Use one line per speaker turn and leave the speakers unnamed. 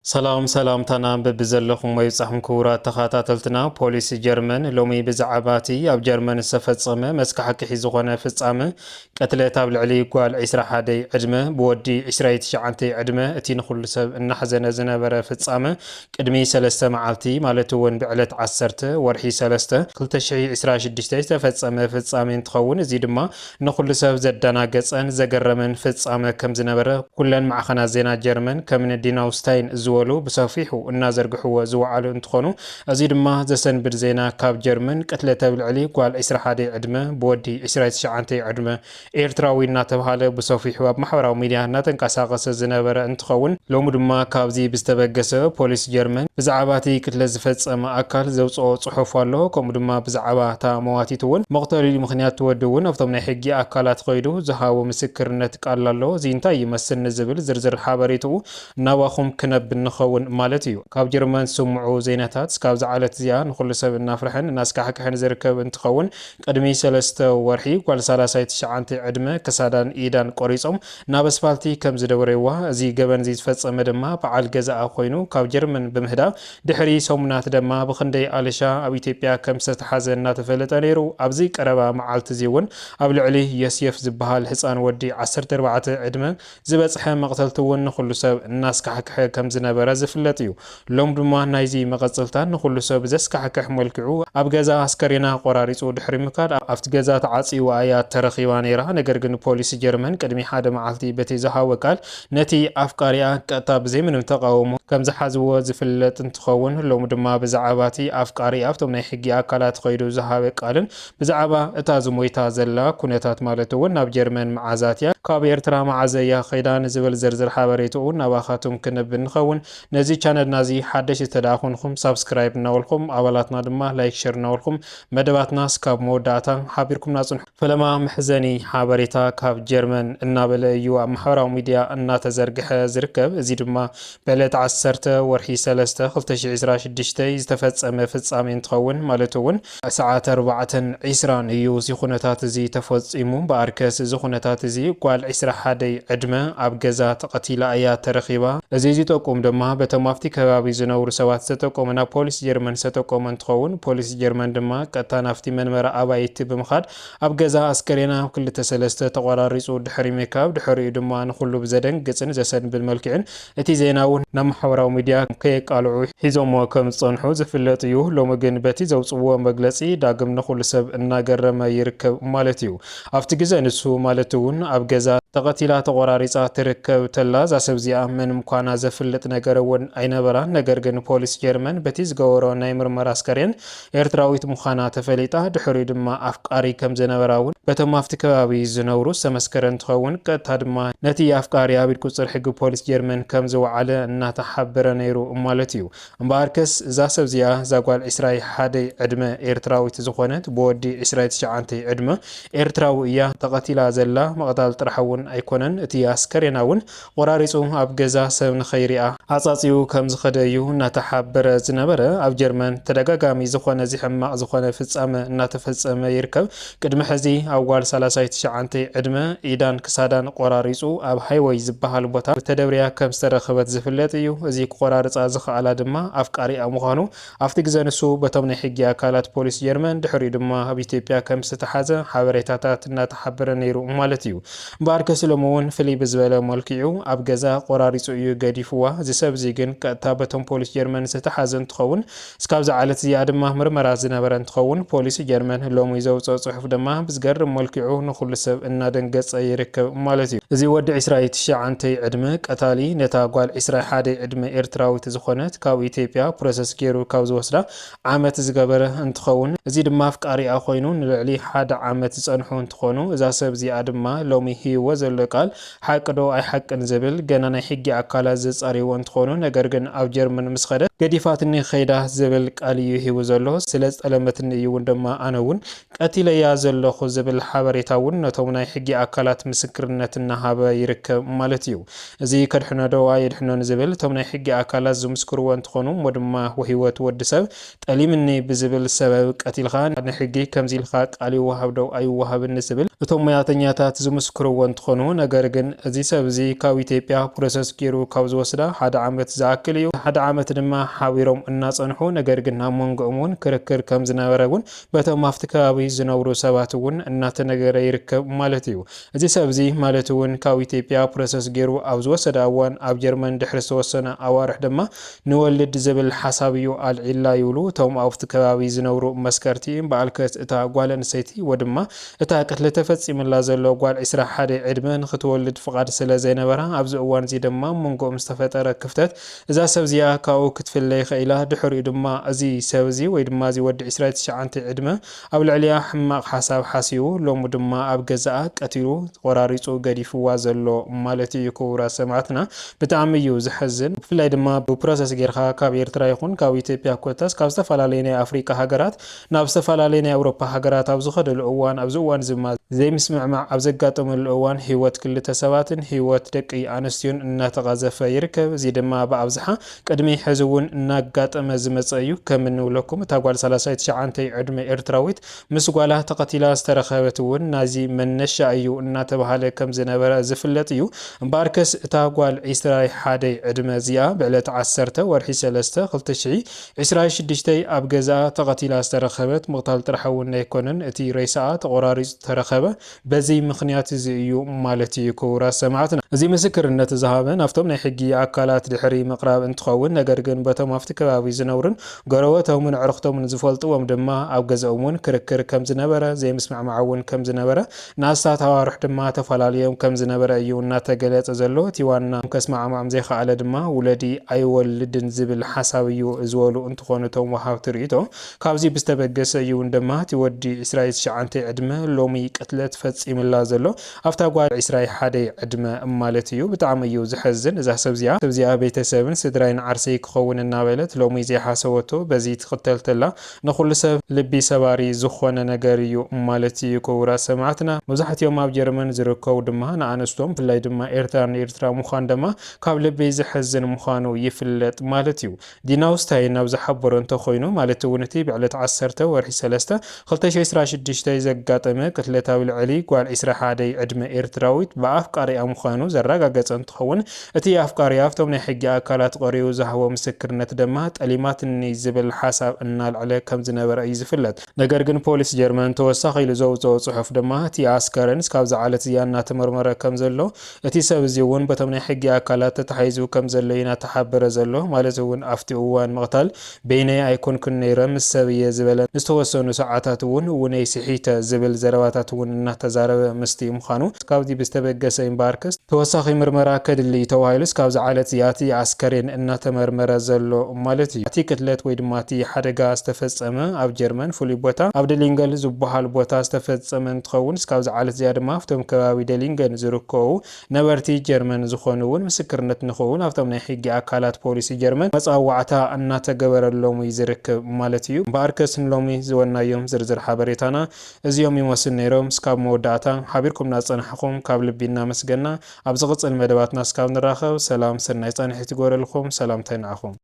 سلام تنام ببزلخم ويبصحم كورا تخاتاتلتنا بوليس جرمن لومي بزعباتي اب جرمن سفتصمه مسكحك حيزغونه فصامه قتلت اب العلي قال 21 عدمه بودي 29 عدمه اتي نخل سب ان حزن زنبره فصامه قدمي 3 معالتي مالتو بعلت 10 ورحي 3 2026 تفصمه فصامه تخون زي دما نخل سب زدناغصن زغرمن فصامه كم زنبره كلن معخنا زينا جرمن كمن ديناوستاين زولو بصفيحو النازرقحو زوعلو انتخونو ازي دما زسنبر زينا كاب جرمن قتلته بالعلي قال 21 عدمه بودي 29 عدمه ኤርትራዊ እናተባሃለ በሶፊሑ ኣብ ማሕበራዊ ሚድያ እናተንቀሳቀሰ ዝነበረ እንትኸውን ሎሚ ድማ ካብዚ ብዝተበገሰ ፖሊስ ጀርመን ብዛዕባ እቲ ቅትለት ዝፈፀመ ኣካል ዘውፅኦ ፅሑፍ ኣሎ ከምኡ ድማ ብዛዕባ እታ መዋቲት እውን መቕተሊ ምክንያት ትወዲ እውን ኣብቶም ናይ ሕጊ ኣካላት ከይዱ ዝሃቦ ምስክርነት ቃል ኣሎ እዚ እንታይ ይመስል ንዝብል ዝርዝር ሓበሬትኡ ናባኹም ክነብር ንኸውን ማለት እዩ ካብ ጀርመን ዝስምዑ ዜናታት እስካብ ዝዓለት እዚኣ ንኩሉ ሰብ እናፍርሕን እናስካሕክሕን ዝርከብ እንትኸውን ቅድሚ 3 ወርሒ ጓል 39 ዕድመ ክሳዳን ኢዳን ቆሪጾም ናብ ኣስፋልቲ ከም ዝደወረዋ እዚ ገበን እዚ ዝፈጸመ ድማ በዓል ገዛኣ ኮይኑ ካብ ጀርመን በምህዳብ ድሕሪ ሰሙናት ድማ ብክንደይ ኣልሻ ኣብ ኢትዮጵያ ከም ዝተሓዘ እናተፈለጠ ነይሩ ኣብዚ ቀረባ መዓልቲ እዚ እውን ኣብ ልዕሊ የስየፍ ዝበሃል ህፃን ወዲ 14 ዕድመ ዝበፅሐ መቕተልቲ እውን ንኩሉ ሰብ እናስካሕክሐ ከም ዝነበረ ዝፍለጥ እዩ ሎም ድማ ናይዚ መቐፅልታን ንኩሉ ሰብ ዘስካሕክሕ መልክዑ ኣብ ገዛ ኣስከሬና ቆራሪጹ ድሕሪ ምካድ ኣብቲ ገዛ ተዓፂዋ እያ ተረኺባ ነይራ ነገር ግን ፖሊስ ጀርመን ቅድሚ ሓደ መዓልቲ በቲ ዝሃወ ቃል ነቲ ኣፍቃሪኣ ቀጥታ ብዘይ ምንም ተቃውሞ ከም ዝሓዝዎ ዝፍለጥ እንትኸውን ሎሚ ድማ ብዛዕባ እቲ ኣፍቃሪ ኣብቶም ናይ ሕጊ ኣካላት ከይዱ ዝሃበ ቃልን ብዛዕባ እታ ዝሞይታ ዘላ ኩነታት ማለት እውን ናብ ጀርመን መዓዛትያ ካብ ኤርትራ መዓዘያ ከይዳን ዝብል ዝርዝር ሓበሬትኡ ናባኻቱም ክንብ ንኸውን ነዚ ቻነል ናዚ ሓደሽ ተዳኹንኩም ሳብስክራይብ እናበልኩም ኣባላትና ድማ ላይክ ሼር እናበልኩም መደባትና ስካብ መወዳእታ ሓቢርኩም ናጽንሑ ፈለማ ምሕዘኒ ሓበሬታ ካብ ጀርመን እናበለ እዩ ኣብ ማሕበራዊ ሚድያ እናተዘርግሐ ዝርከብ እዚ ድማ በለት 10 ወርሒ 3 2026 ዝተፈጸመ ፍጻሜ እንትኸውን ማለት እውን ሰዓት 4:20 እዩ እዚ ኩነታት እዚ ተፈጺሙ በኣርከስ እዚ ኩነታት እዚ ጓል 21 ዕድመ ኣብ ገዛ ተቐቲላ እያ ተረኺባ እዚ ዝጠቁም ድማ በቶም ኣብቲ ከባቢ ዝነብሩ ሰባት ዝተጠቆመ ናብ ፖሊስ ጀርመን ዝተጠቆመ እንትኸውን ፖሊስ ጀርመን ድማ ቀጥታ ናፍቲ መንበረ ኣባይቲ ብምኻድ ኣብ ገዛ ኣስከሬና ክልተ ሰለስተ ተቆራሪጹ ድሕሪ ሜካብ ድሕሪኡ ድማ ንኩሉ ብዘደንግጽን ዘሰንብል መልክዕን እቲ ዜና እውን ናብ ማሕበራዊ ሚድያ ከየቃልዑ ሒዞሞ ከም ዝጸንሑ ዝፍለጥ እዩ ሎሚ ግን በቲ ዘውፅዎ መግለጺ ዳግም ንኩሉ ሰብ እናገረመ ይርከብ ማለት እዩ ኣብቲ ግዜ ንሱ ማለት እውን ኣብ ገዛ ተቐቲላ ተቆራሪጻ ትርከብ ተላ እዛ ሰብ እዚኣ ምንም ኳና ዘፍልጥ ነገር እውን ኣይነበራን ነገር ግን ፖሊስ ጀርመን በቲ ዝገበሮ ናይ ምርመራ ኣስከሬን ኤርትራዊት ምዃና ተፈሊጣ ድሕሪኡ ድማ ኣፍቃሪ ከም ዝነበራ እውን በቶም ኣብቲ ከባቢ ዝነብሩ ዝተመስከረ እንትኸውን ቀጥታ ድማ ነቲ ኣፍቃሪ ኣብ ኢድ ቁፅር ሕጊ ፖሊስ ጀርመን ከም ዝወዓለ እናተሓበረ ነይሩ ማለት እዩ እምበኣርከስ እዛ ሰብ እዚኣ እዛ ጓል 21 ዕድመ ኤርትራዊት ዝኾነት ብወዲ 29 ዕድመ ኤርትራዊ እያ ተቐቲላ ዘላ መቕታል ጥራሕ እውን ኣይኮነን እቲ ኣስከሬና እውን ቆራሪጹ ኣብ ገዛ ሰብ ንኸይሪኣ ኣጻጺኡ ከም ዝኸደ እዩ እናተሓበረ ዝነበረ ኣብ ጀርመን ተደጋጋሚ ዝኾነ ዝሕማቕ ዝኾነ ፍጻመ እናተፈጸመ ይርከብ ቅድሚ ሕዚ ኣብ ጓል 39 ዕድመ ኢዳን ክሳዳን ቆራሪጹ ኣብ ሃይወይ ዝበሃል ቦታ ተደብርያ ከም ዝተረኸበት ዝፍለጥ እዩ እዚ ክቆራርጻ ዝኽኣላ ድማ ኣፍቃሪኣ ምዃኑ ኣብቲ ግዜ ንሱ በቶም ናይ ሕጊ ኣካላት ፖሊስ ጀርመን ድሕሪኡ ድማ ኣብ ኢትዮጵያ ከም ዝተሓዘ ሓበሬታታት እናተሓበረ ነይሩ ማለት እዩ እምበኣርከስ ሎሚ እውን ፍልይ ብዝበለ መልክዑ ኣብ ገዛ ቆራሪጹ እዩ ገዲፍዋ እዚ ሰብ እዚ ግን ቀጥታ በቶም ፖሊስ ጀርመን ዝተሓዘ እንትኸውን እስካብ ዝዓለት እዚኣ ድማ ምርመራ ዝነበረ እንትኸውን ፖሊስ ጀርመን ሎሚ ዘውፅኦ ጽሑፍ ድማ ብዝገርም መልክዑ ንኩሉ ሰብ እናደንገጸ ይርከብ ማለት እዩ እዚ ወዲ 29 ዕድመ ቀታሊ ነታ ጓል 21 ዕድመ ኤርትራዊት ዝኾነት ካብ ኢትዮጵያ ፕሮሰስ ገይሩ ካብ ዝወስዳ ዓመት ዝገበረ እንትኸውን እዚ ድማ ኣፍቃሪኣ ኮይኑ ንልዕሊ 1 ዓመት ዝጸንሑ እንትኾኑ እዛ ሰብ እዚኣ ድማ ሎሚ ሂይዎ ዘሎ ቃል ሓቅዶ ኣይ ሓቅን ዝብል ገና ናይ ሕጊ ኣካላት ዘጻሪዎ እንትኾኑ ነገር ግን ኣብ ጀርመን ምስ ኸደ ገዲፋትኒ ኸይዳ ዝብል ቃል እዩ ሂቡ ዘሎ ስለ ጠለመትኒ እዩ ድማ ኣነ እውን ቀቲለያ ዘለኹ ዝብል ሓበሬታ እውን ነቶም ናይ ሕጊ ኣካላት ምስክርነት እናሃበ ይርከብ ማለት እዩ። እዚ ከድሕኖ ዶ የድሕኖን ዝብል እቶም ናይ ሕጊ ኣካላት ዝምስክርዎ እንትኾኑ እሞ ድማ ወሂወት ወዲ ሰብ ጠሊምኒ ብዝብል ሰበብ ቀቲልካ ንሕጊ ከምዚ ኢልካ ቃል ይወሃብ ዶ ኣይወሃብን ዝብል እቶም ሞያተኛታት ዝምስክርዎ እንትኾኑ ነገር ግን እዚ ሰብ እዚ ካብ ኢትዮጵያ ፕሮሰስ ገይሩ ካብ ዝወስዳ ሓደ ዓመት ዝኣክል እዩ። ሓደ ዓመት ድማ ሓቢሮም እናፀንሑ ነገር ግን ናብ መንጎኦም እውን ክርክር ከም ዝነበረ እውን በቶም ኣብቲ ከባቢ ዝነብሩ ሰባት እውን እናተነገረ ይርከብ ማለት እዩ። እዚ ሰብ እዚ ማለት እውን ካብ ኢትዮጵያ ፕሮሰስ ገይሩ ኣብ ዝወሰደ እዋን ኣብ ጀርመን ድሕሪ ዝተወሰነ ኣዋርሕ ድማ ንወልድ ዝብል ሓሳብ እዩ ኣልዒላ ይብሉ እቶም ኣብቲ ከባቢ ዝነብሩ መስከርቲ በኣልከት እታ ጓል ኣንስተይቲ ወድማ እታ ቅትሊ ተፈፂምላ ዘሎ ጓል 21 ዕድመ ንክትወልድ ፍቃድ ስለ ዘይነበራ ኣብዚ እዋን እዚ ድማ መንጎኦም ዝተፈጠረ ክፍተት እዛ ሰብ እዚኣ ካብኡ ክትፍለይ ኸኢላ ድሕሪኡ ድማ እዚ ሰብ እዚ ወይ ድማ እዚ ወዲ 29 ዕድመ ኣብ ልዕሊያ ሕማቕ ሓሳብ ሓሲቡ ሎሙ ድማ ኣብ ገዛኣ ቀቲሉ ቆራሪፁ ገዲፍዋ ዘሎ ማለት እዩ። ክቡራት ሰማዕትና ብጣዕሚ እዩ ዝሕዝን። ብፍላይ ድማ ብፕሮሰስ ጌርካ ካብ ኤርትራ ይኹን ካብ ኢትዮጵያ ኮታስ ካብ ዝተፈላለዩ ናይ ኣፍሪካ ሃገራት ናብ ዝተፈላለዩ ናይ ኣውሮፓ ሃገራት ኣብ ዝኸደሉ እዋን ኣብዚ እዋን ድማ ዘይምስምዕማዕ ኣብ ዘጋጠመሉ እዋን ሂወት ክልተ ሰባትን ሂወት ደቂ ኣንስትዮን እናተቐዘፈ ይርከብ። እዚ ድማ ብኣብዝሓ ቅድሚ ሕዚ እውን እናጋጠመ ዝመፀ እዩ። ከም እንብለኩም እታ ጓል 39 ዕድመ ኤርትራዊት ምስ ጓላ ተቐቲላ ዝተረኸበት እውን ናዚ መነሻ እዩ እናተባሃለ ከም ዝነበረ ዝፍለጥ እዩ። እምበኣርከስ እታ ጓል 21 ዕድመ እዚኣ ብዕለት 10 ወርሒ 3 2026 ኣብ ገዛ ተቐቲላ ዝተረኸበት ምቕታል ጥራሕ እውን ኣይኮነን እቲ ሬሳኣ ተቆራሪፁ ተረኸበ በዚ ምክንያት እዚ እዩ ማለት እዩ። ክቡራት ሰማዕትና እዚ ምስክርነት ዝሃበ ናብቶም ናይ ሕጊ ኣካላት ድሕሪ ምቕራብ እንትኸውን ነገር ግን በቶም ኣብቲ ከባቢ ዝነብሩን ጎረቤቶምን ዕርኽቶምን ዝፈልጥዎም ድማ ኣብ ገዛኦም እውን ክርክር ከም ዝነበረ ዘይምስማዕማዕ እውን ከም ዝነበረ ንኣስታት ኣዋርሕ ድማ ተፈላለዮም ከም ዝነበረ እዩ እናተገለፀ ዘሎ። እቲ ዋና ከስማዕማዕ ዘይከኣለ ድማ ውለዲ ኣይወልድን ዝብል ሓሳብ እዩ ዝበሉ እንትኾኑ እቶም ወሃብቲ ርእቶ ካብዚ ብዝተበገሰ እዩ ድማ እቲ ወዲ 29 ዕድመ ሎሚ ቅትለት ፈፂምላ ዘሎ ኣብታ ጓል 21 ዕድመ ማለት እዩ። ብጣዕሚ እዩ ዝሕዝን። እዛ ሰብ እዚኣ ቤተሰብን ስድራይን ዓርሰይ ክኸውን እናበለት ሎሚ ዘይሓሰበቶ በዚ ትኽተልተላ ንኩሉ ሰብ ልቢ ሰባሪ ዝኾነ ነገር እዩ ማለት እዩ። ክቡራት ሰማዕትና መብዛሕትኦም ኣብ ጀርመን ዝርከቡ ድማ ንኣንስቶም ብፍላይ ድማ ኤርትራ ምዃን ድማ ካብ ልቢ ዝሕዝን ምዃኑ ይፍለጥ ማለት እዩ። ዲናውስታይ ናብ ዝሓበሮ እንተኮይኑ ማለት እውን እቲ ብዕለት 10 ወርሒ 3 2026 ዘጋጠመ ቅትለታዊ ልዕሊ ጓል 21 ዕድመ ኤርትራዊት ብኣፍቃሪኣ ምዃኑ ዘረጋገፀ እንትኸውን እቲ ኣፍቃሪኣ ኣብቶም ናይ ሕጊ ኣካላት ቀሪቡ ዝሃቦ ምስክርነት ድማ ጠሊማትኒ ዝብል ሓሳብ እናልዕለ ከም ዝነበረ እዩ ዝፍለጥ። ነገር ግን ፖሊስ ጀርመን ተወሳኺ ኢሉ ዘውፅኦ ፅሑፍ ድማ እቲ ኣስከረን እስካብ ዝዓለት እያ እናተመርመረ ከም ዘሎ እቲ ሰብ እዚ እውን በቶም ናይ ሕጊ ኣካላት ተታሒዙ ከም ዘሎ እዩ እናተሓበረ ዘሎ ማለት እውን ኣብቲ እዋን ምቕታል በይነይ ኣይኮንኩን ነይረ ምስ ሰብ እየ ዝበለ ዝተወሰኑ ሰዓታት እውን እውነይ ስሒተ ዝብል ዘረባታት እውን እናተዛረበ ምስቲ ምዃኑ ካብዚ ብዝተበገሰ እምበኣርከስ ተወሳኺ ምርመራ ከድሊ ተባሂሉ እስካብ ዝዓለት እያ እቲ ኣስከሬን እናተመርመረ ዘሎ ማለት እዩ። እቲ ቅትለት ወይ ድማ እቲ ሓደጋ ዝተፈፀመ ኣብ ጀርመን ፍሉይ ቦታ ኣብ ደሊንገን ዝበሃል ቦታ ዝተፈፀመ እንትኸውን እስካብ ዝዓለት እዚኣ ድማ ኣብቶም ከባቢ ደሊንገን ዝርከቡ ነበርቲ ጀርመን ዝኾኑ እውን ምስክርነት ንኸውን ኣብቶም ናይ ሕጊ ኣካላት ፖሊሲ ጀርመን መፀዋዕታ እናተገበረሎም እዩ ዝርከብ ማለት እዩ። እምበኣርከስ ንሎሚ ዝወናዮም ዝርዝር ሓበሬታና እዚኦም ይመስል ነይሮም። እስካብ መወዳእታ ሓቢርኩምና ፀናሕኹም ካብ ልቢ እናመስገና ኣብ ዝቕፅል መደባትና እስካብ ንራኸብ ሰላም ሰናይ ፀንሒት ይግበረልኩም። ሰላምታይ ንዓኹም።